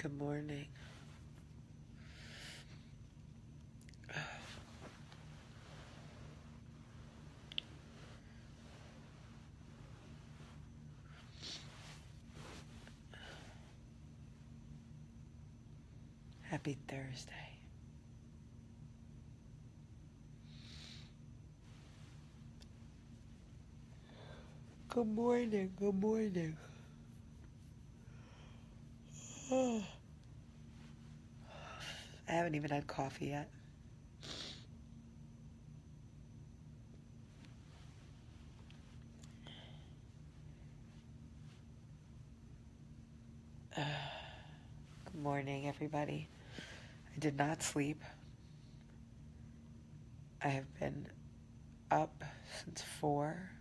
Good morning. Happy Thursday. Good morning. Good morning. I haven't even had coffee yet. Good morning, everybody. I did not sleep. I have been up since 4.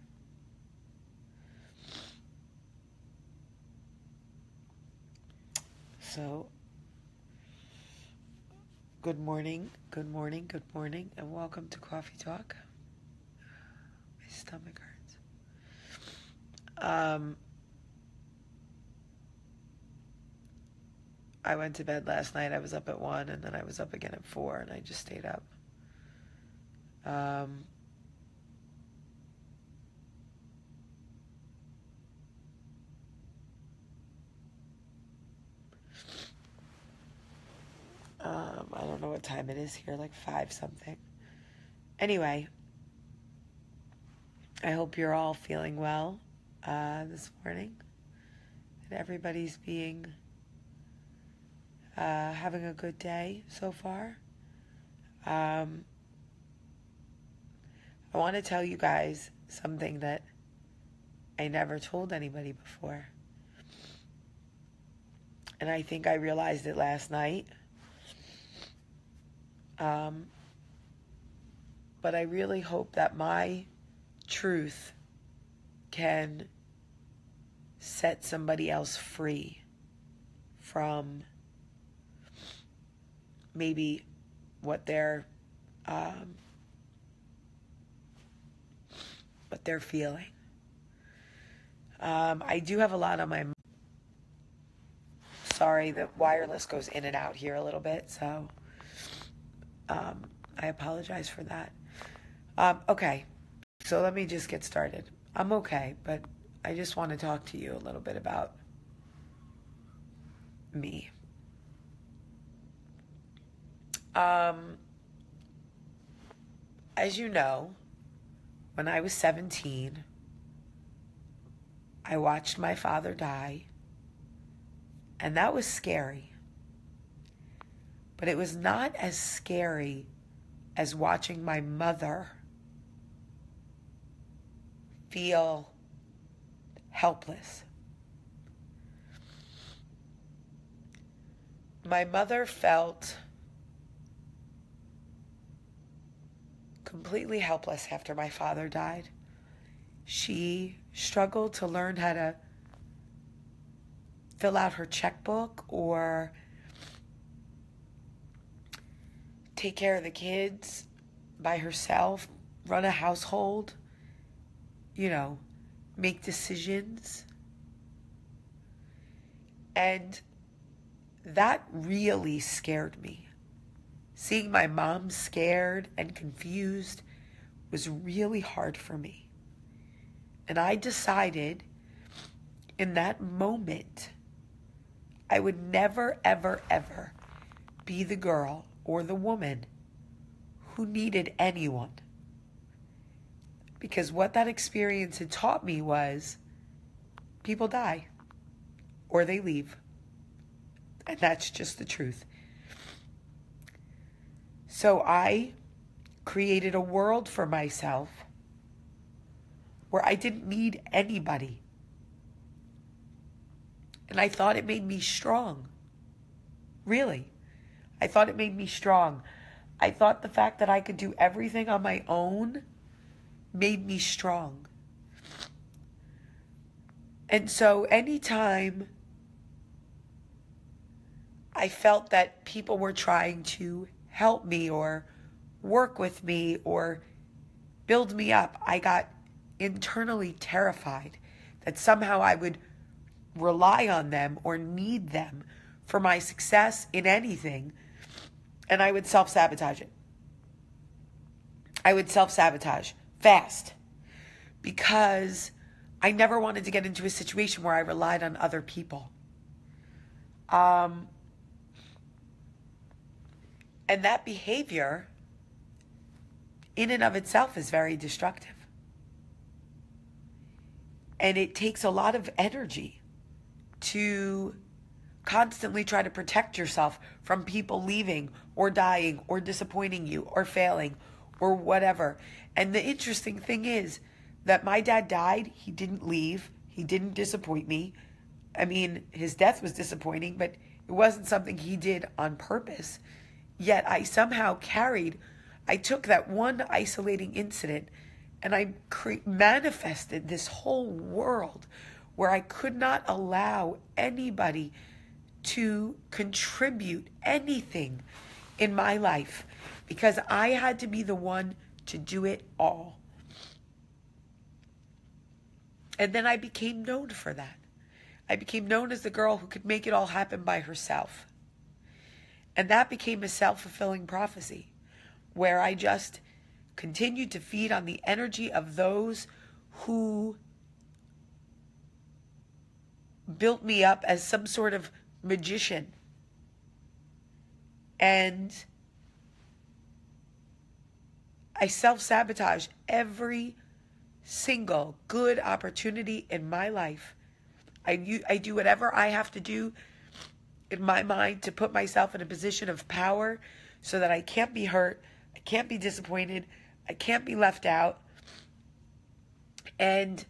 So, good morning, and welcome to Coffee Talk. My stomach hurts. I went to bed last night. I was up at 1, and then I was up again at 4, and I just stayed up. I don't know what time it is here, like 5 something. Anyway, I hope you're all feeling well this morning, and everybody's having a good day so far. I want to tell you guys something that I never told anybody before. And I think I realized it last night. But I really hope that my truth can set somebody else free from maybe what they're feeling. I do have a lot on my mind. Sorry, the wireless goes in and out here a little bit, so I apologize for that. Okay, so let me just get started. I'm okay, but I just want to talk to you a little bit about me. As you know, when I was 17, I watched my father die, and that was scary. But it was not as scary as watching my mother feel helpless. My mother felt completely helpless after my father died. She struggled to learn how to fill out her checkbook or take care of the kids by herself, run a household, make decisions. And that really scared me. Seeing my mom scared and confused was really hard for me. And I decided in that moment, I would never, ever, ever be the girl or the woman who needed anyone. Because what that experience had taught me was people die or they leave. And that's just the truth. So I created a world for myself where I didn't need anybody. And I thought it made me strong. Really. I thought it made me strong. I thought the fact that I could do everything on my own made me strong. And so anytime I felt that people were trying to help me or work with me or build me up, I got internally terrified that somehow I would rely on them or need them for my success in anything, and I would self-sabotage it. I would self-sabotage fast because I never wanted to get into a situation where I relied on other people. And that behavior in and of itself is very destructive. And it takes a lot of energy to constantly try to protect yourself from people leaving or dying or disappointing you or failing or whatever. And the interesting thing is that my dad died. He didn't leave. He didn't disappoint me. I mean, his death was disappointing, but it wasn't something he did on purpose. Yet I somehow I took that one isolating incident and I manifested this whole world where I could not allow anybody to contribute anything in my life because I had to be the one to do it all. And then I became known for that. I became known as the girl who could make it all happen by herself. And that became a self-fulfilling prophecy where I just continued to feed on the energy of those who built me up as some sort of magician. And I self-sabotage every single good opportunity in my life. I do whatever I have to do in my mind to put myself in a position of power so that I can't be hurt, I can't be disappointed, I can't be left out. And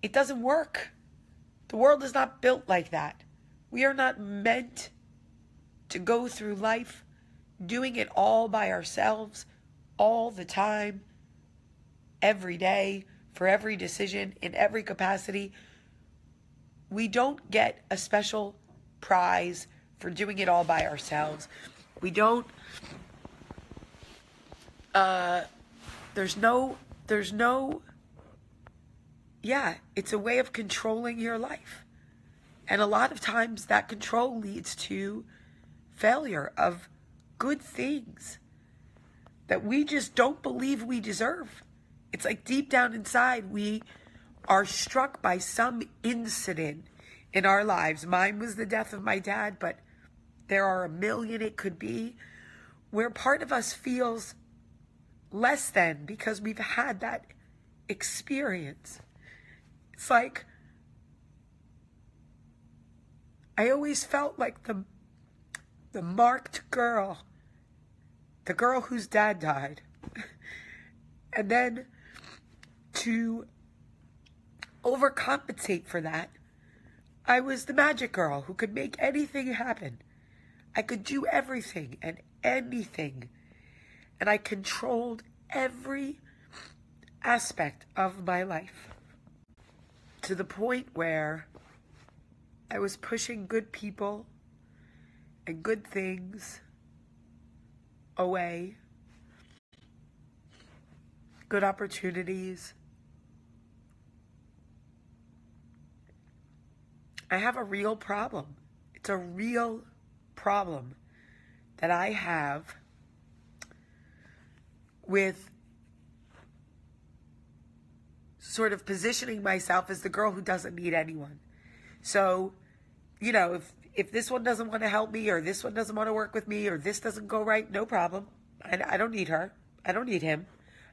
it doesn't work. The world is not built like that. We are not meant to go through life doing it all by ourselves, all the time, every day, for every decision, in every capacity. We don't get a special prize for doing it all by ourselves. We don't, there's no, it's a way of controlling your life. And a lot of times that control leads to failure of good things that we just don't believe we deserve. It's like deep down inside, we are struck by some incident in our lives. Mine was the death of my dad, but there are a million it could be, where part of us feels less than because we've had that experience. It's like, I always felt like the marked girl, the girl whose dad died. And then to overcompensate for that, I was the magic girl who could make anything happen. I could do everything and anything. And I controlled every aspect of my life to the point where I was pushing good people and good things away, good opportunities. I have a real problem. It's a real problem that I have with sort of positioning myself as the girl who doesn't need anyone. So, you know, if this one doesn't want to help me, or this one doesn't want to work with me, or this doesn't go right, no problem. I don't need her. I don't need him.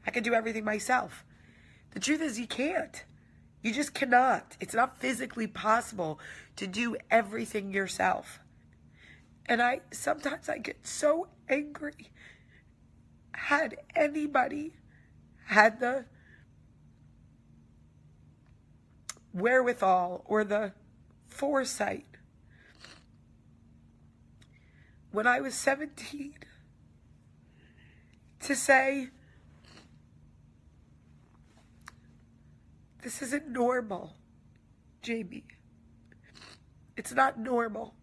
I can do everything myself. The truth is you can't. You just cannot. It's not physically possible to do everything yourself. And sometimes I get so angry. Had anybody had the wherewithal or the foresight when I was 17 to say, this isn't normal, Jamie. It's not normal.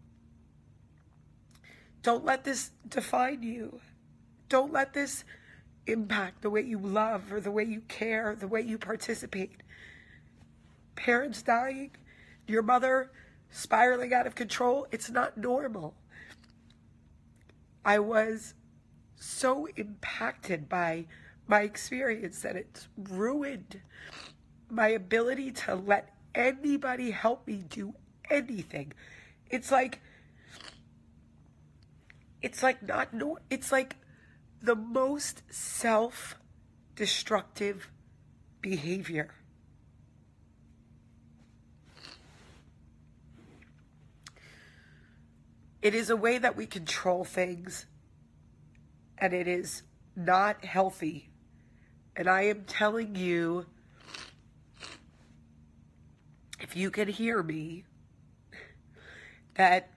Don't let this define you. Don't let this impact the way you love or the way you care, the way you participate. Parents dying, your mother spiraling out of control. It's not normal. I was so impacted by my experience that it's ruined my ability to let anybody help me do anything. It's like the most self-destructive behavior. It is a way that we control things, and it is not healthy. And I am telling you, if you can hear me, that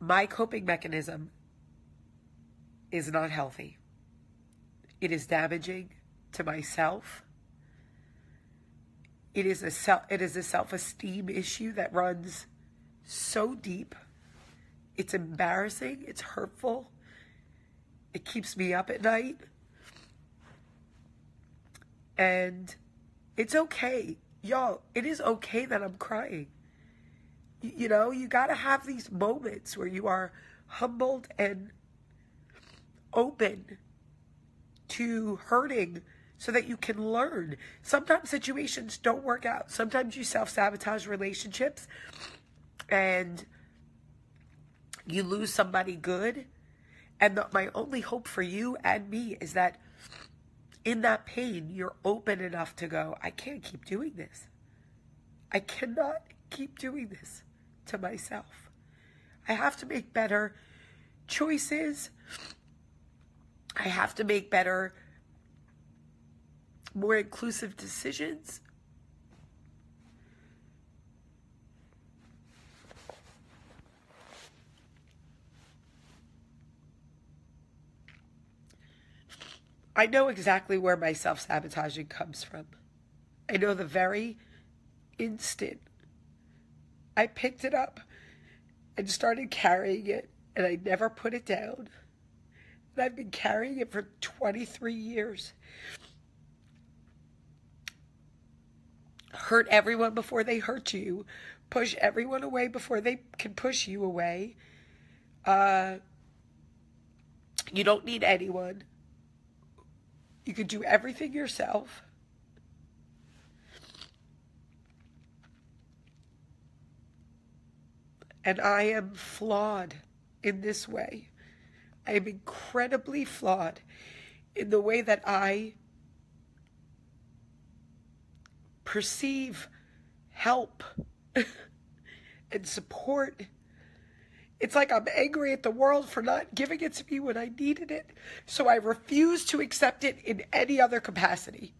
my coping mechanism is not healthy. It is damaging to myself. It is a self-esteem issue that runs so deep. It's embarrassing. It's hurtful. It keeps me up at night. And it's okay. Y'all, it is okay that I'm crying. You know, you got to have these moments where you are humbled and open to hurting so that you can learn. Sometimes situations don't work out. Sometimes you self-sabotage relationships and you lose somebody good. And my only hope for you and me is that in that pain, you're open enough to go, I can't keep doing this. I cannot keep doing this to myself. I have to make better choices. I have to make better, more inclusive decisions. I know exactly where my self-sabotaging comes from. I know the very instant I picked it up and started carrying it, and I never put it down. And I've been carrying it for 23 years. Hurt everyone before they hurt you. Push everyone away before they can push you away. You don't need anyone. You can do everything yourself. And I am flawed in this way. I am incredibly flawed in the way that I perceive help and support. It's like I'm angry at the world for not giving it to me when I needed it. So I refuse to accept it in any other capacity.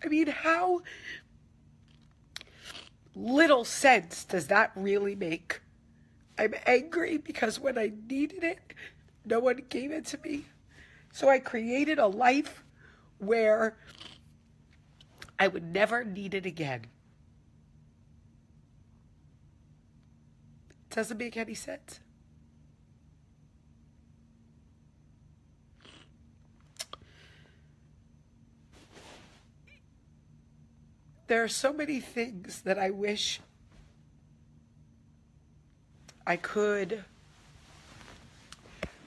I mean, how little sense does that really make? I'm angry because when I needed it, no one gave it to me. So I created a life where I would never need it again. It doesn't make any sense. There are so many things that I wish I could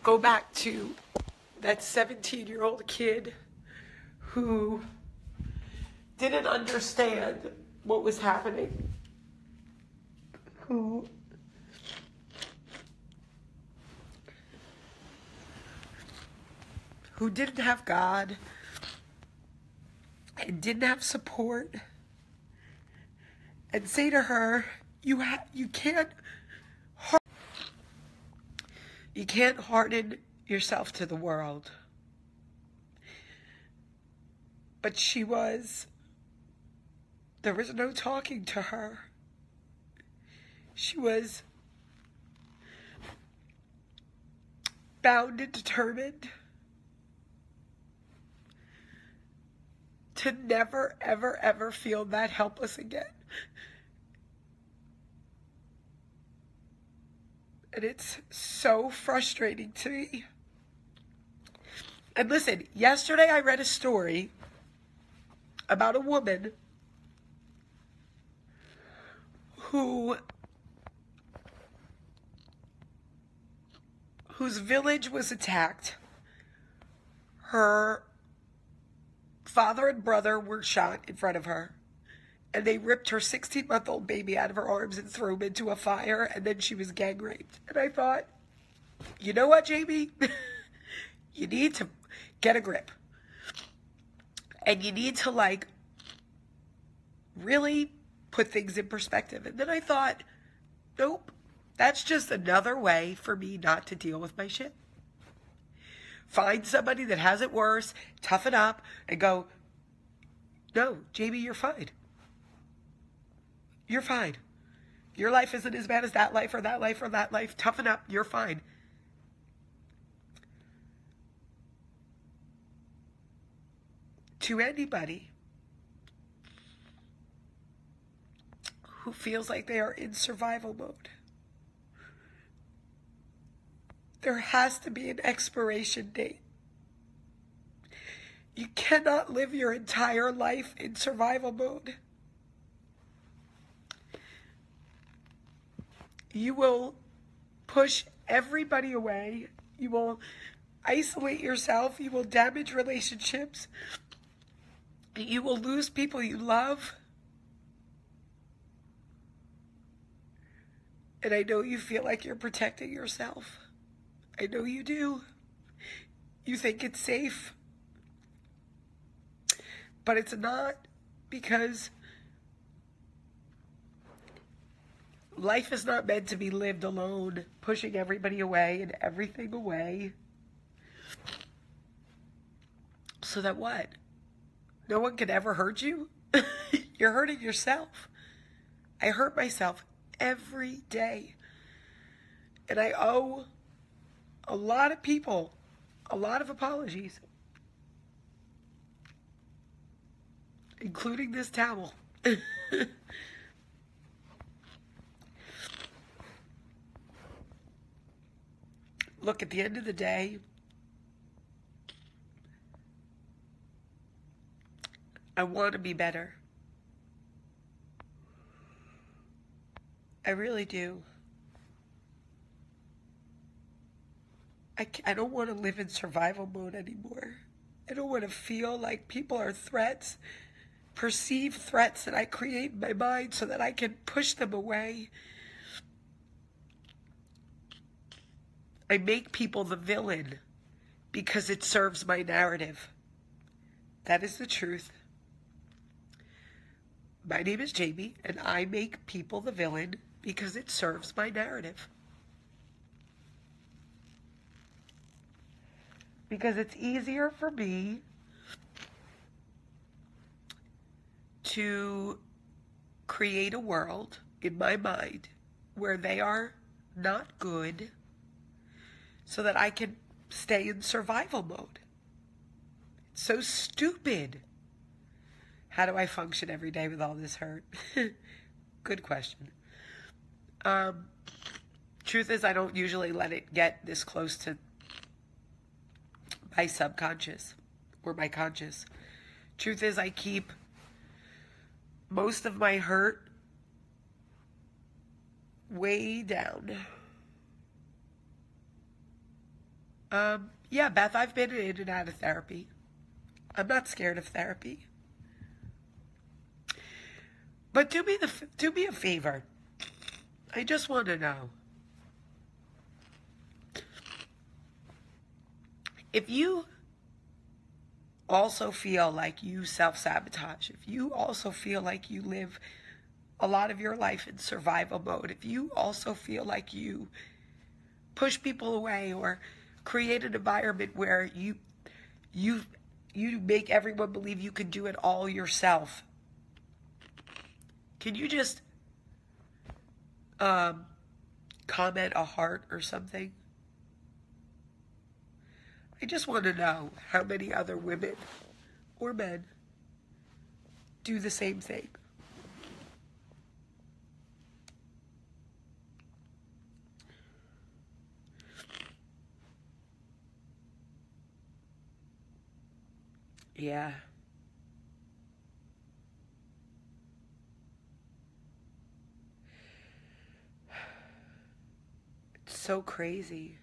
go back to that 17-year-old kid who didn't understand what was happening, who didn't have God and didn't have support, and say to her, you can't harden yourself to the world. But there was no talking to her. She was bound and determined to never, ever, ever feel that helpless again. And it's so frustrating to me. And listen, yesterday I read a story about a woman whose village was attacked. Her father and brother were shot in front of her, and they ripped her 16-month-old baby out of her arms and threw him into a fire, and then she was gang raped. And I thought, you know what, Jamie? You need to get a grip. And you need to, like, really put things in perspective. And then I thought, nope, that's just another way for me not to deal with my shit. Find somebody that has it worse, toughen up, and go, no, Jamie, you're fine. You're fine. Your life isn't as bad as that life or that life or that life. Toughen up. You're fine. To anybody who feels like they are in survival mode, there has to be an expiration date. You cannot live your entire life in survival mode. You will push everybody away. You will isolate yourself. You will damage relationships. You will lose people you love. And I know you feel like you're protecting yourself. I know you do. You think it's safe. But it's not, because life is not meant to be lived alone, pushing everybody away and everything away. So that what? No one can ever hurt you? You're hurting yourself. I hurt myself every day. And I owe a lot of people a lot of apologies, including this towel. Look, at the end of the day, I want to be better. I really do. I don't want to live in survival mode anymore. I don't want to feel like people are threats, perceived threats that I create in my mind so that I can push them away. I make people the villain because it serves my narrative. That is the truth. My name is Jamie, and I make people the villain because it serves my narrative. Because it's easier for me to create a world in my mind where they are not good so that I can stay in survival mode. It's so stupid. How do I function every day with all this hurt? Good question. Truth is, I don't usually let it get this close to my subconscious or my conscious. Truth is, I keep most of my hurt way down. Yeah, Beth, I've been in and out of therapy. I'm not scared of therapy. But do me a favor. I just want to know. If you also feel like you self-sabotage, if you also feel like you live a lot of your life in survival mode, if you also feel like you push people away or create an environment where you make everyone believe you can do it all yourself, can you just comment a heart or something? I just want to know how many other women or men do the same thing. Yeah. so crazy.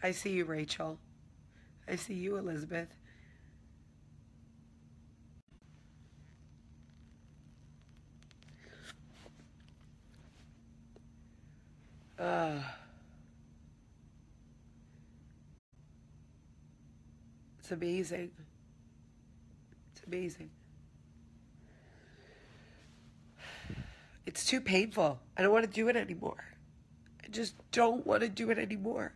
I see you, Rachel. I see you, Elizabeth. Uh, it's amazing. It's amazing. It's too painful. I don't want to do it anymore. I just don't want to do it anymore.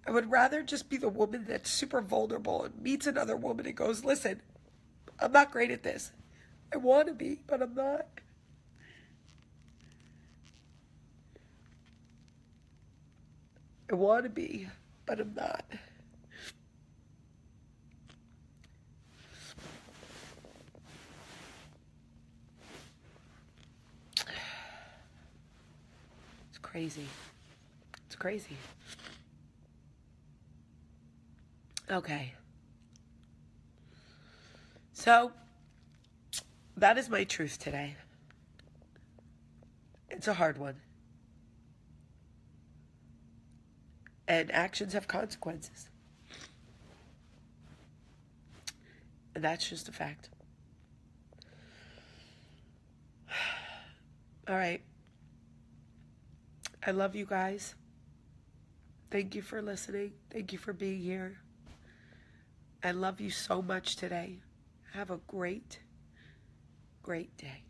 I would rather just be the woman that's super vulnerable and meets another woman and goes, listen, I'm not great at this. I want to be, but I'm not. I want to be, but I'm not. It's crazy. It's crazy. Okay. So, that is my truth today. It's a hard one. And actions have consequences. And that's just a fact. All right. I love you guys. Thank you for listening. Thank you for being here. I love you so much today. Have a great, great day.